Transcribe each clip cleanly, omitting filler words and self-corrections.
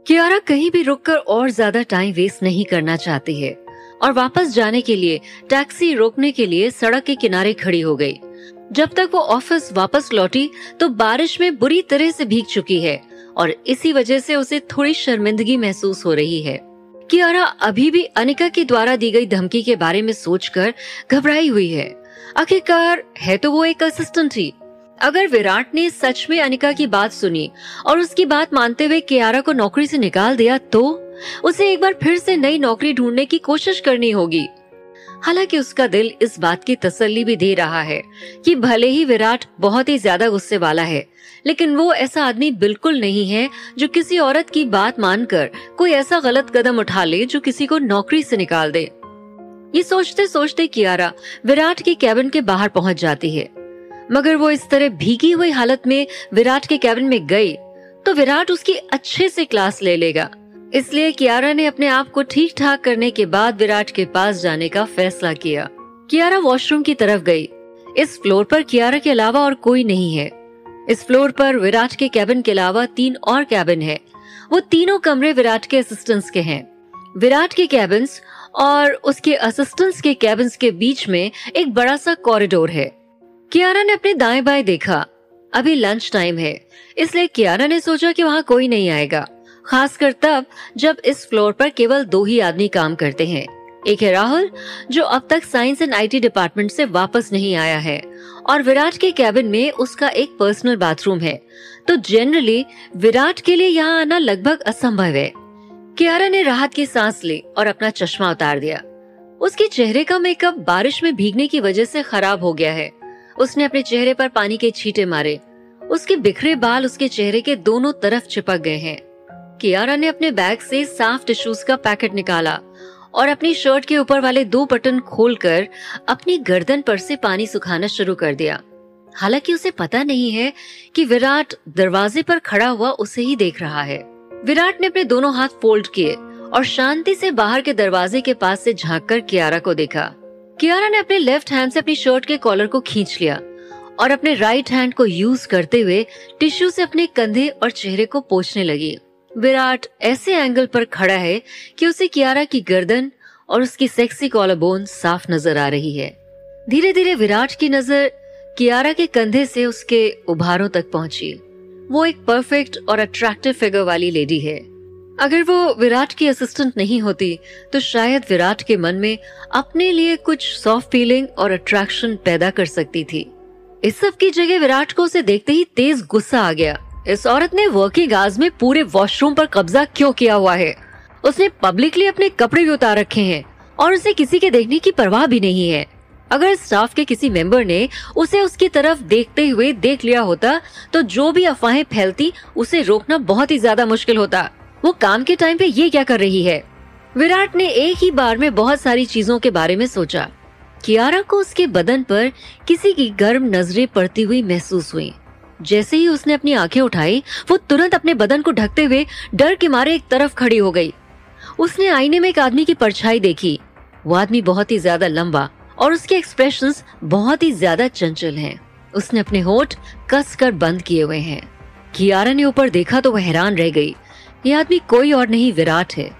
कियारा कहीं भी रुककर और ज्यादा टाइम वेस्ट नहीं करना चाहती है और वापस जाने के लिए टैक्सी रोकने के लिए सड़क के किनारे खड़ी हो गई। जब तक वो ऑफिस वापस लौटी तो बारिश में बुरी तरह से भीग चुकी है और इसी वजह से उसे थोड़ी शर्मिंदगी महसूस हो रही है। कियारा अभी भी अनिका के द्वारा दी गई धमकी के बारे में सोचकर घबराई हुई है। आखिरकार है तो वो एक असिस्टेंट थी। अगर विराट ने सच में अनिका की बात सुनी और उसकी बात मानते हुए कियारा को नौकरी से निकाल दिया तो उसे एक बार फिर से नई नौकरी ढूंढने की कोशिश करनी होगी। हालांकि उसका दिल इस बात की तसल्ली भी दे रहा है कि भले ही विराट बहुत ही ज्यादा गुस्से वाला है, लेकिन वो ऐसा आदमी बिल्कुल नहीं है जो किसी औरत की बात मानकर कोई ऐसा गलत कदम उठा ले जो किसी को नौकरी से निकाल दे। ये सोचते सोचते कियारा विराट के कैबिन के बाहर पहुंच जाती है, मगर वो इस तरह भीगी हुई हालत में विराट के कैबिन में गई तो विराट उसकी अच्छे से क्लास ले लेगा। इसलिए कियारा ने अपने आप को ठीक ठाक करने के बाद विराट के पास जाने का फैसला किया। कियारा वॉशरूम की तरफ गई। इस फ्लोर पर कियारा के अलावा और कोई नहीं है। इस फ्लोर पर विराट के कैबिन के अलावा 3 और कैबिन है। वो तीनों कमरे विराट के असिस्टेंट्स के हैं। विराट के कैबिन्स और उसके असिस्टेंट्स के कैबिन्स के बीच में एक बड़ा सा कॉरिडोर है। कियारा ने अपने दाएं बाएं देखा। अभी लंच टाइम है, इसलिए कियारा ने सोचा कि वहाँ कोई नहीं आएगा, खासकर तब जब इस फ्लोर पर केवल 2 ही आदमी काम करते हैं। एक है राहुल, जो अब तक साइंस एंड आईटी डिपार्टमेंट से वापस नहीं आया है, और विराट के कैबिन में उसका एक पर्सनल बाथरूम है, तो जनरली विराट के लिए यहाँ आना लगभग असंभव है। कियारा ने राहत की सांस ली और अपना चश्मा उतार दिया। उसके चेहरे का मेकअप बारिश में भीगने की वजह से खराब हो गया है। उसने अपने चेहरे पर पानी के छींटे मारे। उसके बिखरे बाल उसके चेहरे के दोनों तरफ चिपक गए हैं। कियारा ने अपने बैग से साफ टिश्यूज का पैकेट निकाला और अपनी शर्ट के ऊपर वाले 2 बटन खोलकर अपनी गर्दन पर से पानी सुखाना शुरू कर दिया। हालांकि उसे पता नहीं है कि विराट दरवाजे पर खड़ा हुआ उसे ही देख रहा है। विराट ने अपने दोनों हाथ फोल्ड किए और शांति से बाहर के दरवाजे के पास से झांककर कियारा को देखा। कियारा ने अपने लेफ्ट हैंड से अपनी शर्ट के कॉलर को खींच लिया और अपने राइट हैंड को यूज करते हुए टिश्यू से अपने कंधे और चेहरे को पोंछने लगी। विराट ऐसे एंगल पर खड़ा है कि उसे कियारा की गर्दन और उसकी सेक्सी कॉलर बोन साफ नजर आ रही है। धीरे धीरे विराट की नजर कियारा के कंधे से उसके उभारों तक पहुंची। वो एक परफेक्ट और अट्रैक्टिव फिगर वाली लेडी है। अगर वो विराट की असिस्टेंट नहीं होती तो शायद विराट के मन में अपने लिए कुछ सॉफ्ट फीलिंग और अट्रैक्शन पैदा कर सकती थी। इस सब की जगह विराट को उसे देखते ही तेज गुस्सा आ गया। इस औरत ने वर्किंग आवर्स में पूरे वॉशरूम पर कब्जा क्यों किया हुआ है? उसने पब्लिकली अपने कपड़े भी उतार रखे हैं और उसे किसी के देखने की परवाह भी नहीं है। अगर स्टाफ के किसी मेंबर ने उसे उसकी तरफ देखते हुए देख लिया होता तो जो भी अफवाहें फैलती उसे रोकना बहुत ही ज्यादा मुश्किल होता। वो काम के टाइम पे ये क्या कर रही है? विराट ने एक ही बार में बहुत सारी चीजों के बारे में सोचा। कियारा को उसके बदन पर किसी की गर्म नजरें पड़ती हुई महसूस हुई। जैसे ही उसने अपनी आंखें उठाई वो तुरंत अपने बदन को ढकते हुए डर के मारे एक तरफ खड़ी हो गई। उसने आईने में एक आदमी की परछाई देखी। वो आदमी बहुत ही ज्यादा लंबा और उसके एक्सप्रेशंस बहुत ही ज्यादा चंचल हैं। उसने अपने होंठ कसकर बंद किए हुए हैं। कियारा ने ऊपर देखा तो वह हैरान रह गई। ये आदमी कोई और नहीं विराट है।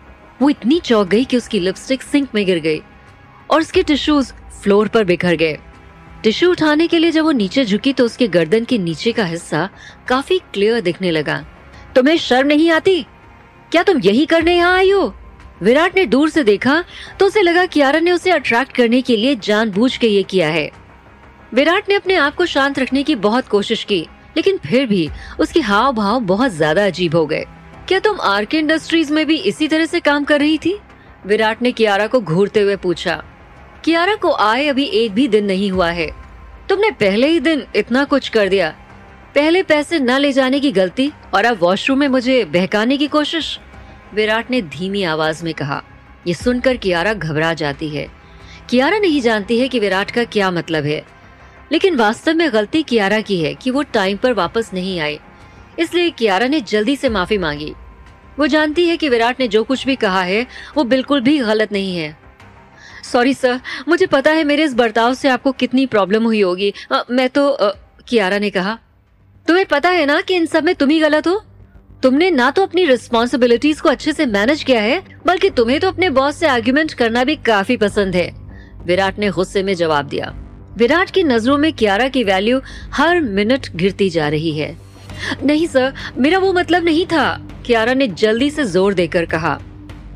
वो इतनी चौंक गई कि उसकी लिपस्टिक सिंक में गिर गई और उसके टिश्यूज फ्लोर पर बिखर गए। टिश्यू उठाने के लिए जब वो नीचे झुकी तो उसके गर्दन के नीचे का हिस्सा काफी क्लियर दिखने लगा। तुम्हें शर्म नहीं आती? क्या तुम यही करने यहाँ आई हो? विराट ने दूर से देखा तो उसे लगा कियारा ने उसे अट्रैक्ट करने के लिए जानबूझ के ये किया है। विराट ने अपने आप को शांत रखने की बहुत कोशिश की, लेकिन फिर भी उसके हाव भाव बहुत ज्यादा अजीब हो गए। क्या तुम आरके इंडस्ट्रीज में भी इसी तरह से काम कर रही थी? विराट ने कियारा को घूरते हुए पूछा। कियारा को आए अभी एक भी दिन नहीं हुआ है। तुमने पहले ही दिन इतना कुछ कर दिया। पहले पैसे न ले जाने की गलती और अब वॉशरूम में मुझे बहकाने की कोशिश, विराट ने धीमी आवाज में कहा। ये सुनकर कियारा घबरा जाती है। कियारा नहीं जानती है कि विराट का क्या मतलब है, लेकिन वास्तव में गलती कियारा की है कि वो टाइम पर वापस नहीं आई। इसलिए कियारा ने जल्दी से माफी मांगी। वो जानती है कि विराट ने जो कुछ भी कहा है वो बिल्कुल भी गलत नहीं है। सॉरी सर, मुझे पता है मेरे इस बर्ताव से आपको कितनी प्रॉब्लम हुई होगी। कियारा ने कहा। तुम्हें पता है ना कि इन सब में तुम ही गलत हो? तुमने ना तो अपनी रिस्पॉन्सिबिलिटीज को अच्छे से मैनेज किया है, बल्कि तुम्हें तो अपने बॉस से आर्ग्यूमेंट करना भी काफी पसंद है, विराट ने गुस्से में जवाब दिया। विराट की नजरों में कियारा की वैल्यू हर मिनट गिरती जा रही है। नहीं सर, मेरा वो मतलब नहीं था, कियारा ने जल्दी से जोर देकर कहा।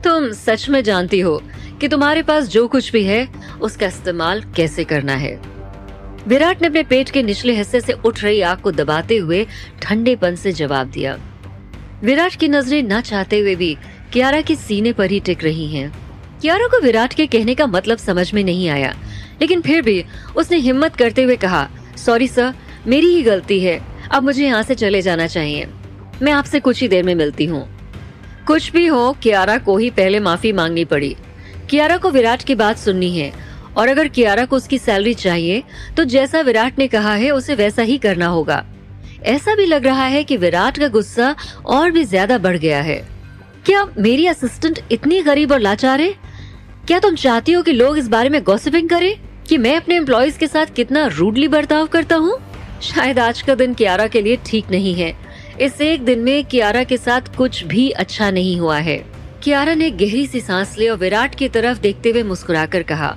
तुम सच में जानती हो कि तुम्हारे पास जो कुछ भी है उसका इस्तेमाल कैसे करना है। विराट ने अपने पेट के निचले हिस्से से उठ रही आग को दबाते हुए ठंडेपन से जवाब दिया। विराट की नजरें न चाहते हुए भी कियारा के सीने पर ही टिक रही हैं। कियारा को विराट के कहने का मतलब समझ में नहीं आया, लेकिन फिर भी उसने हिम्मत करते हुए कहा, सॉरी सर, मेरी ही गलती है, अब मुझे यहाँ से चले जाना चाहिए, मैं आपसे कुछ ही देर में मिलती हूँ। कुछ भी हो, कियारा को ही पहले माफी मांगनी पड़ी। कियारा को विराट की बात सुननी है, और अगर कियारा को उसकी सैलरी चाहिए तो जैसा विराट ने कहा है उसे वैसा ही करना होगा। ऐसा भी लग रहा है कि विराट का गुस्सा और भी ज्यादा बढ़ गया है। क्या मेरी असिस्टेंट इतनी गरीब और लाचार है? क्या तुम चाहती हो कि लोग इस बारे में गॉसिपिंग करें कि मैं अपने एम्प्लॉइज के साथ कितना रूडली बर्ताव करता हूँ? शायद आज का दिन कियारा के लिए ठीक नहीं है। इस एक दिन में कियारा के साथ कुछ भी अच्छा नहीं हुआ है। कियारा ने गहरी सी सांस ली और विराट की तरफ देखते हुए मुस्कुराकर कहा,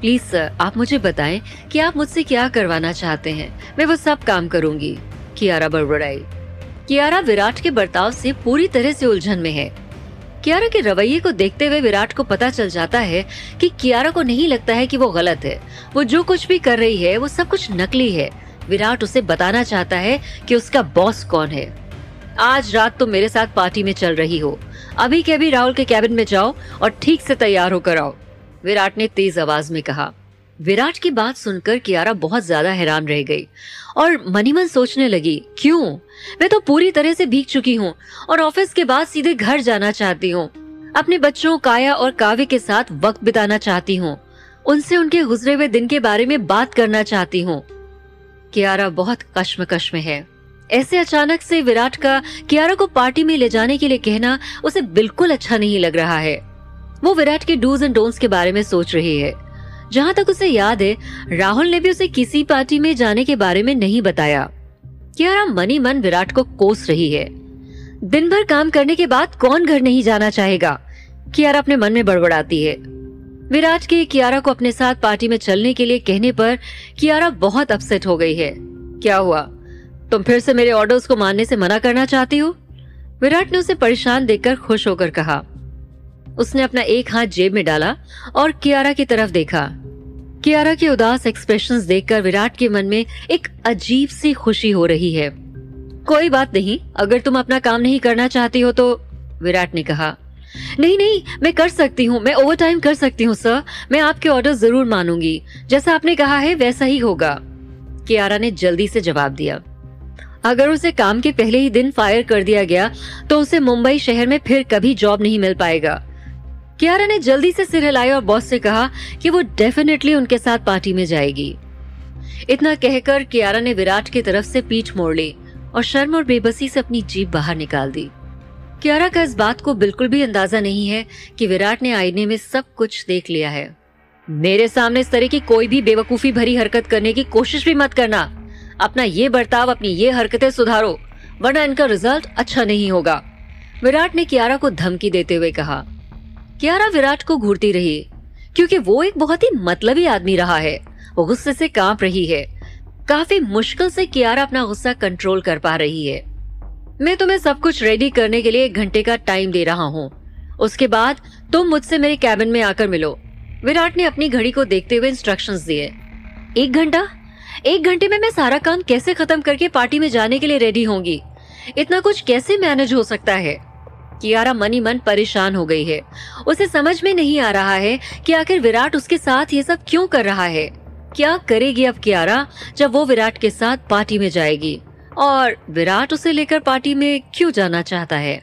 प्लीज सर, आप मुझे बताएं कि आप मुझसे क्या करवाना चाहते हैं, मैं वो सब काम करूंगी, कियारा बड़बड़ाई। कियारा विराट के बर्ताव से पूरी तरह से उलझन में है। कियारा के रवैये को देखते हुए विराट को पता चल जाता है कि कियारा को नहीं लगता है कि वो गलत है। वो जो कुछ भी कर रही है वो सब कुछ नकली है। विराट उसे बताना चाहता है कि उसका बॉस कौन है। आज रात तुम मेरे साथ पार्टी में चल रही हो, अभी के अभी राहुल के कैबिन में जाओ और ठीक से तैयार होकर आओ, विराट ने तेज आवाज में कहा। विराट की बात सुनकर कियारा बहुत ज्यादा हैरान रह गई और मनी मन सोचने लगी, क्यों? मैं तो पूरी तरह से भीग चुकी हूँ और ऑफिस के बाद सीधे घर जाना चाहती हूँ। अपने बच्चों काया और काव्य के साथ वक्त बिताना चाहती हूँ, उनसे उनके गुजरे हुए दिन के बारे में बात करना चाहती हूँ। कियारा बहुत कश्मकश में है। ऐसे अचानक से विराट का कियारा को पार्टी में ले जाने के लिए कहना उसे बिल्कुल अच्छा नहीं लग रहा है। वो विराट के डूज एंड डोंट्स के बारे में सोच रही है। जहाँ तक उसे याद है, राहुल ने भी उसे किसी पार्टी में जाने के बारे में नहीं बताया। कियारा मनी मन विराट को कोस रही है। दिन भर काम करने के बाद कौन घर नहीं जाना चाहेगा, कियारा अपने मन में बड़बड़ाती है। विराट के कियारा को अपने साथ पार्टी में चलने के लिए कहने पर कियारा बहुत अपसेट हो गई है। क्या हुआ, तुम फिर से मेरे ऑर्डर्स को मानने से मना करना चाहती हो? विराट ने उसे परेशान देखकर खुश होकर कहा। उसने अपना एक हाथ जेब में डाला और कियारा की तरफ देखा। कियारा के उदास एक्सप्रेशंस देखकर विराट के मन में एक अजीब सी खुशी हो रही है। कोई बात नहीं, अगर तुम अपना काम नहीं करना चाहती हो तो, विराट ने कहा। नहीं नहीं, मैं कर सकती हूँ, मैं ओवर टाइम कर सकती हूँ सर, मैं आपके ऑर्डर जरूर मानूंगी, जैसा आपने कहा है वैसा ही होगा, कियारा ने जल्दी से जवाब दिया। अगर उसे काम के पहले ही दिन फायर कर दिया गया तो उसे मुंबई शहर में फिर कभी जॉब नहीं मिल पाएगा। कियारा ने जल्दी से सिर हिलाया और बॉस से कहा कि वो डेफिनेटली उनके साथ पार्टी में जाएगी। इतना कहकर कियारा ने विराट की तरफ से पीठ मोड़ ली और शर्म और बेबसी से अपनी जीभ बाहर निकाल दी। कियारा का इस बात को बिल्कुल भी अंदाजा नहीं है कि विराट ने आईने में सब कुछ देख लिया है। मेरे सामने इस तरह की कोई भी बेवकूफी भरी हरकत करने की कोशिश भी मत करना। अपना ये बर्ताव, अपनी ये हरकतें सुधारो, वरना इनका रिजल्ट अच्छा नहीं होगा, विराट ने कियारा को धमकी देते हुए कहा। कियारा विराट को घूरती रही क्योंकि वो एक बहुत ही मतलबी आदमी रहा है। वो गुस्से से कांप रही है। काफी मुश्किल से कियारा अपना गुस्सा कंट्रोल कर पा रही है। मैं तुम्हें सब कुछ रेडी करने के लिए 1 घंटे का टाइम दे रहा हूँ, उसके बाद तुम मुझसे मेरे कैबिन में आकर मिलो, विराट ने अपनी घड़ी को देखते हुए इंस्ट्रक्शंस दिए। 1 घंटा? 1 घंटे में मैं सारा काम कैसे खत्म करके पार्टी में जाने के लिए रेडी होंगी? इतना कुछ कैसे मैनेज हो सकता है? कियारा मनी मन परेशान हो गई है। उसे समझ में नहीं आ रहा है कि आखिर विराट उसके साथ ये सब क्यों कर रहा है। क्या करेगी अब कियारा जब वो विराट के साथ पार्टी में जाएगी, और विराट उसे लेकर पार्टी में क्यों जाना चाहता है?